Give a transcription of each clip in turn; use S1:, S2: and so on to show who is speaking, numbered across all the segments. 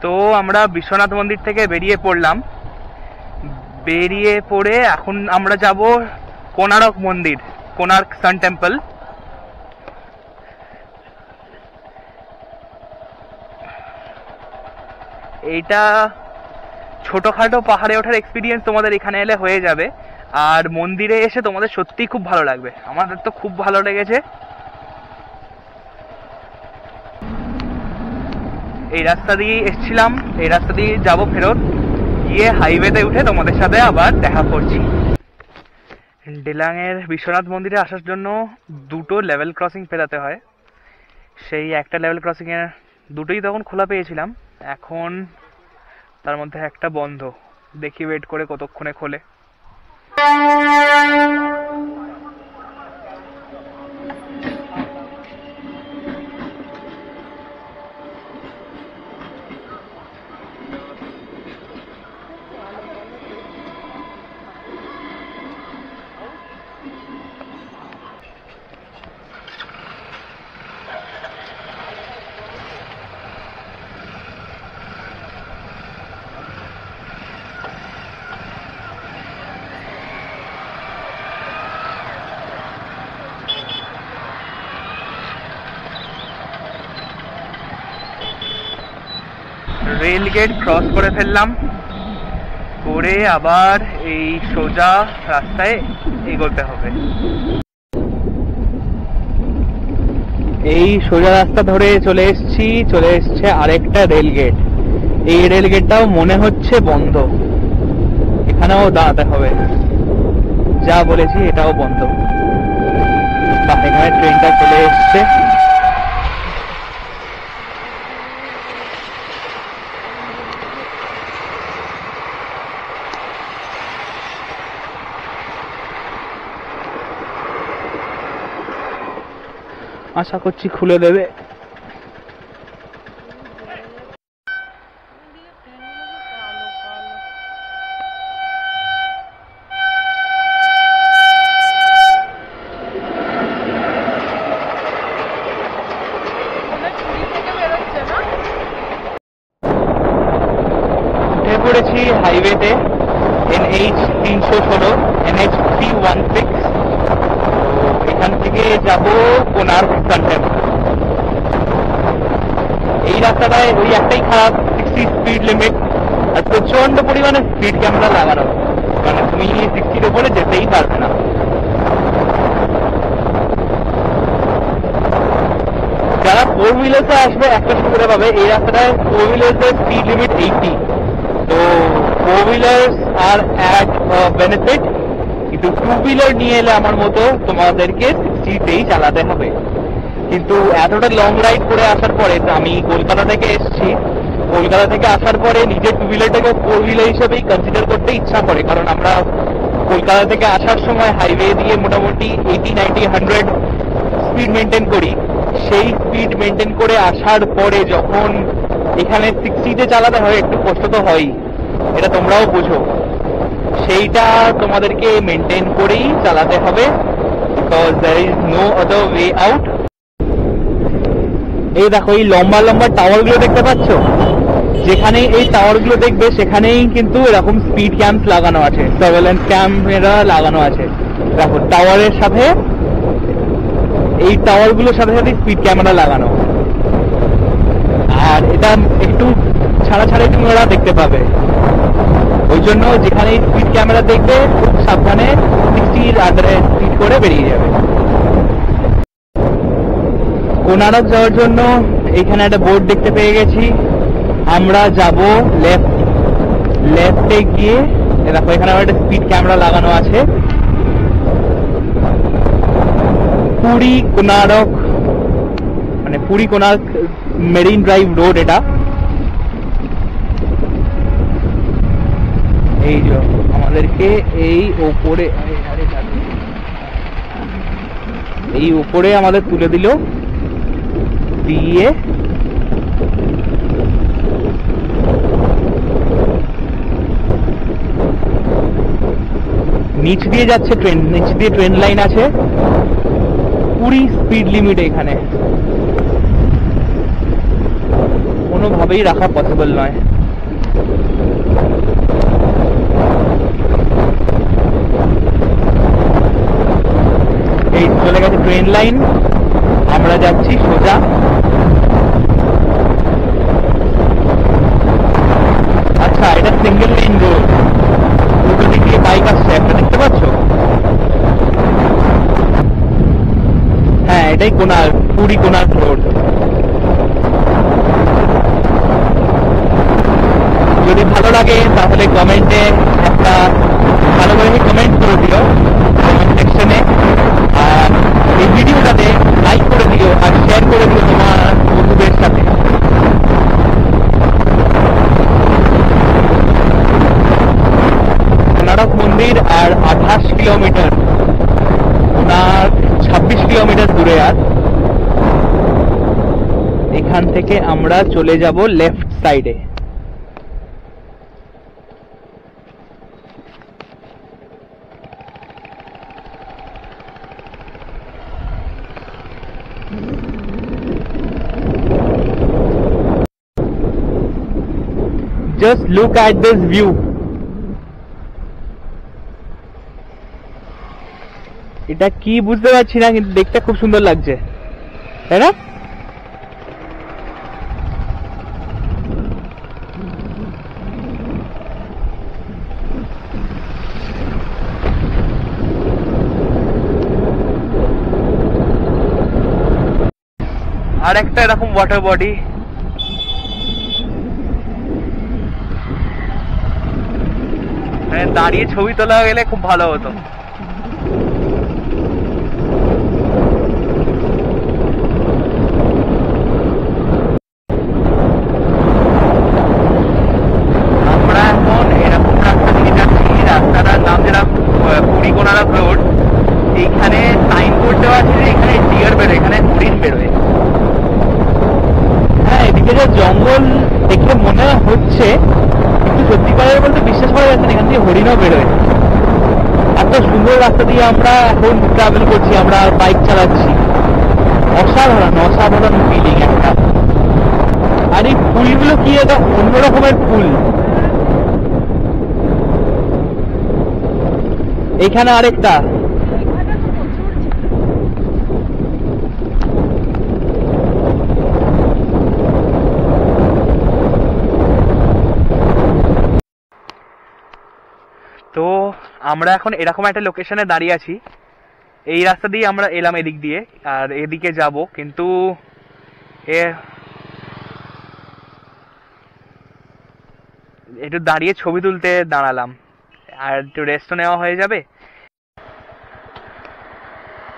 S1: তো আমরা বিশ্বনাথ মন্দির থেকে বেরিয়ে পড়লাম। বেরিয়ে পড়ে এখন আমরা যাব কোনারক মন্দির, কোনার্ক সান টেম্পল। এইটা ছোটখাটো পাহাড়ে ওঠার এক্সপিরিয়েন্স তোমাদের এখানে এলে হয়ে যাবে, আর মন্দিরে এসে তোমাদের সত্যিই খুব ভালো লাগবে। আমাদের তো খুব ভালো লেগেছে। এই রাস্তা দিয়ে এসেছিলাম, এই রাস্তা দিয়ে যাবো ফেরত। গিয়ে হাইওয়েতে উঠে তোমাদের সাথে আবার দেখা করছি। ডিলাংয়ের বিশ্বনাথ মন্দিরে আসার জন্য দুটো লেভেল ক্রসিং পেরাতে হয়। সেই একটা লেভেল ক্রসিংয়ের দুটোই তখন খোলা পেয়েছিলাম, এখন তার মধ্যে একটা বন্ধ। দেখি ওয়েট করে কতক্ষণে খোলে। রেল গেট ক্রস করে ফেললাম, করে আবার এই সোজা রাস্তায় এগোতে হবে। এই সোজা রাস্তা ধরে চলে এসছে আরেকটা রেল গেট। এই রেল গেটটাও মনে হচ্ছে বন্ধ, এখানেও দাঁড়াতে হবে। যা বলেছি এটাও বন্ধ। বাহ, এখানে ট্রেনটা চলে এসছে। আশা করছি খুলে দেবে। উঠে পড়েছি হাইওয়েতে, NH 316, NH 316। এখান থেকে যাব কোনার্ক সান টেম্পল। এই রাস্তাটায় ওই একটাই খারাপ, 60 স্পিড লিমিট, আর প্রচন্ড পরিমাণে স্পিড ক্যামেরা লাগানো, মানে তুমি 60-র উপরে যেতেই পারবে না। যারা 4 হুইলার্সে আসবে একটা সুবিধা পাবে, এই রাস্তাটায় 4 হুইলার্সের স্পিড লিমিট 80। তো 4 হুইলার্স আর অ্যাড বেনিফিট, কিন্তু 2 হুইলার নিয়ে এলে আমার মতো তোমাদেরকে 60তেই চালাতে হবে। কিন্তু এতটা লং রাইড করে আসার পরে, আমি কলকাতা থেকে এসেছি, কলকাতা থেকে আসার পরে নিজের 2 হুইলারটাকে 4 হুইলার হিসেবেই কনসিডার করতে ইচ্ছা করে। কারণ আমরা কলকাতা থেকে আসার সময় হাইওয়ে দিয়ে মোটামুটি 80, 90, 100 স্পিড মেনটেন করি। সেই স্পিড মেনটেন করে আসার পরে যখন এখানে 60তে চালাতে হয়, একটু কষ্ট তো হয়ই, এটা তোমরাও বোঝো। সেইটা তোমাদেরকে মেনটেন করেই চালাতে হবে, because there is no other way out. এই দেখো, এই লম্বা লম্বা টাওয়ারগুলো দেখতে পাচ্ছ? যেখানে এই টাওয়ারগুলো দেখবে সেখানেই কিন্তু এরকম স্পিড ক্যাম্প লাগানো আছে, সার্ভেলেন্স ক্যামেরা লাগানো আছে। দেখো, টাওয়ারের সাথে, এই টাওয়ারগুলোর সাথে সাথে স্পিড ক্যামেরা লাগানো। আর এটা একটু ছাড়া ছাড়াই তোমরা দেখতে পাবে। ওই জন্য যেখানে স্পিড ক্যামেরা দেখবে খুব সাবধানে 60-র আন্ডারে স্পিড করে বেরিয়ে যাবে। কোনারক যাওয়ার জন্য এখানে একটা বোর্ড দেখতে পেয়ে গেছি। আমরা যাব লেফটে গিয়ে দেখো, এখানে একটা স্পিড ক্যামেরা লাগানো আছে। পুরী কোনারক, মানে Puri Konark marine drive road এটা। এই যে আমাদেরকে এই ওপরে আমাদের তুলে দিল, দিয়ে নিচ দিয়ে যাচ্ছে ট্রেন, নিচ দিয়ে ট্রেন লাইন আছে। 20 স্পিড লিমিট এখানে, কোনোভাবে কোনোভাবেই রাখা পসিবল নয়। এই চলে গেছে ট্রেন লাইন, আমরা যাচ্ছি সোজা। আচ্ছা, এটা সিঙ্গেল লাইন রোড, দুটো দিক দিয়ে বাইক আসছে, একটা দেখতে পাচ্ছ? হ্যাঁ, এটাই কোনার্ক, পুরী কোনার্ক রোড। যদি ভালো লাগে তাহলে কমেন্টে একটা ভালো করে কমেন্ট করে দিও কমেন্ট সেকশনে, আর এই ভিডিওটাতে লাইক করে দিও আর শেয়ার করে দিও তোমার বন্ধুদের সাথে। কোনারক মন্দির আর 28 কিলোমিটার, ওনার 26 কিলোমিটার দূরে। আর এখান থেকে আমরা চলে যাব লেফট সাইডে। Just look at this view. এটা কি বুঝতে পারছি না, কিন্তু দেখতে খুব সুন্দর লাগছে, তাই না? আর একটা এরকম ওয়াটার বডি, দাঁড়িয়ে ছবি তোলা গেলে খুব ভালো হতো। আমরা এখন এরকম রাস্তা দিয়ে যাচ্ছি, রাস্তাটার নাম যেটা পুরী কোনারক রোড। এইখানে সাইনবোর্ড দেওয়া আছে যে এখানে ডিয়ার বেরোয়, এখানে হরিণ বেরোয়। হ্যাঁ, এদিকে যে জঙ্গল দেখে মনে হচ্ছে, কিন্তু সত্যিকারের বলতে বিশ্বাস করা যাচ্ছে না এখান থেকে হরিণও বেরোয়। এত সুন্দর রাস্তা দিয়ে আমরা এখন ট্রাভেল করছি, আমরা বাইক চালাচ্ছি, অসাধারণ অসাধারণ ফিলিং একটা। আর এই ফুলগুলো কি একটা অন্যরকমের ফুল। এখানে আরেকটা, তো আমরা এখন এরকম একটা লোকেশনে দাঁড়িয়ে আছি। এই রাস্তা দিয়ে আমরা এলাম এদিক দিয়ে, আর এদিকে যাব, কিন্তু একটু দাঁড়িয়ে ছবি তুলতে দাঁড়ালাম, আর একটু রেস্টও নেওয়া হয়ে যাবে।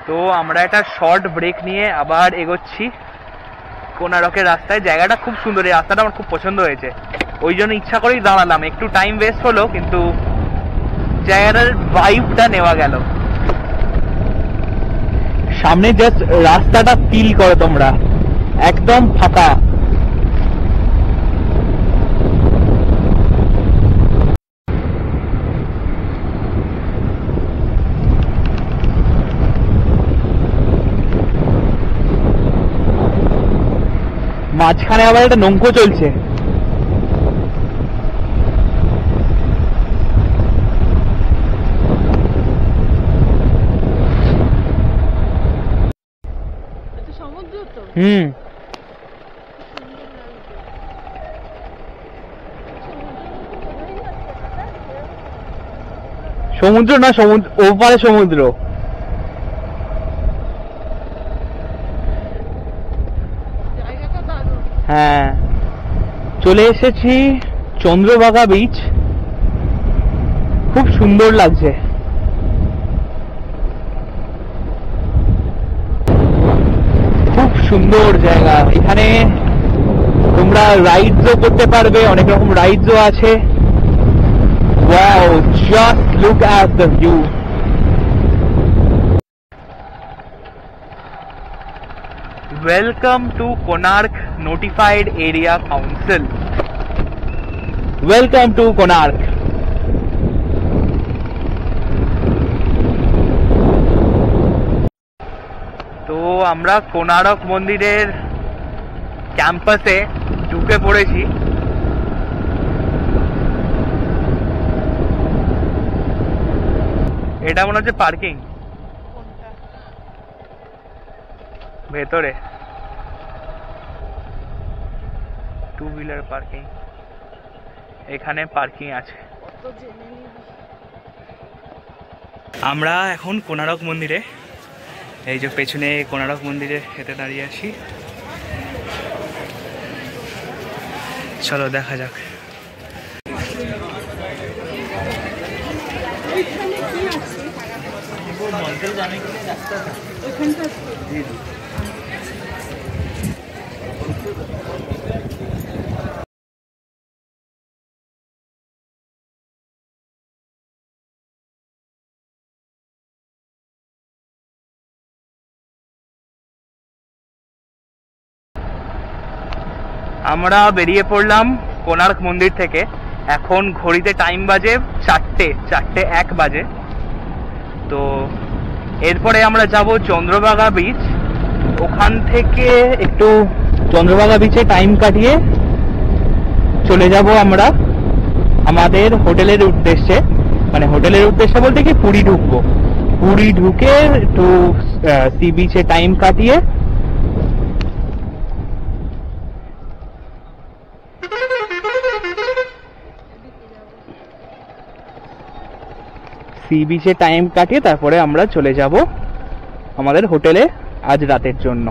S1: তো আমরা একটা শর্ট ব্রেক নিয়ে আবার এগোচ্ছি কোনারকের রাস্তায়। জায়গাটা খুব সুন্দর, এই রাস্তাটা আমার খুব পছন্দ হয়েছে, ওই জন্য ইচ্ছা করেই দাঁড়ালাম। একটু টাইম ওয়েস্ট হলো, কিন্তু জায়গাটার ভাইবটা নেওয়া গেল। সামনে জাস্ট রাস্তাটা ফিল করো তোমরা, একদম ফাঁকা। মাঝখানে আবার একটা নৌকো চলছে। সমুদ্র না, সমুদ্র ওপারে সমুদ্র। হ্যাঁ, চলে এসেছি চন্দ্রভাগা বিচ, খুব সুন্দর লাগছে। খুব সুন্দর জায়গা, এখানে তোমরা রাইডসও করতে পারবে, অনেক রকম রাইডসও আছে। Wow, just look at the view. Welcome to Konark Notified Area Council. Welcome to Konark. তো আমরা কোনারক মন্দিরের ক্যাম্পাসে ঢুকে পড়েছি। এটা মনে হচ্ছে পার্কিং ভেতরে, টু হুইলার পার্কিং, এখানে পার্কিং আছে। আমরা এখন কোণারক মন্দিরে, এই যে পেছনে কোণারক মন্দিরে হেঁটে দাঁড়িয়ে আছি। চলো দেখা যাক। আমরা বেরিয়ে পড়লাম কোণার্ক মন্দির থেকে। এখন ঘড়িতে টাইম বাজে 4:01 বাজে। তো এরপরে আমরা যাব চন্দ্রভাগা বিচ। ওখান থেকে একটু চন্দ্রভাগা বিচে টাইম কাটিয়ে চলে যাব আমরা আমাদের হোটেলের উদ্দেশ্যে। মানে হোটেলের উদ্দেশ্যে বলতে কি, পুরী ঢুকবো। পুরী ঢুকে একটু সি বিচে টাইম কাটিয়ে তারপরে আমরা চলে যাব আমাদের হোটেলে আজ রাতের জন্য।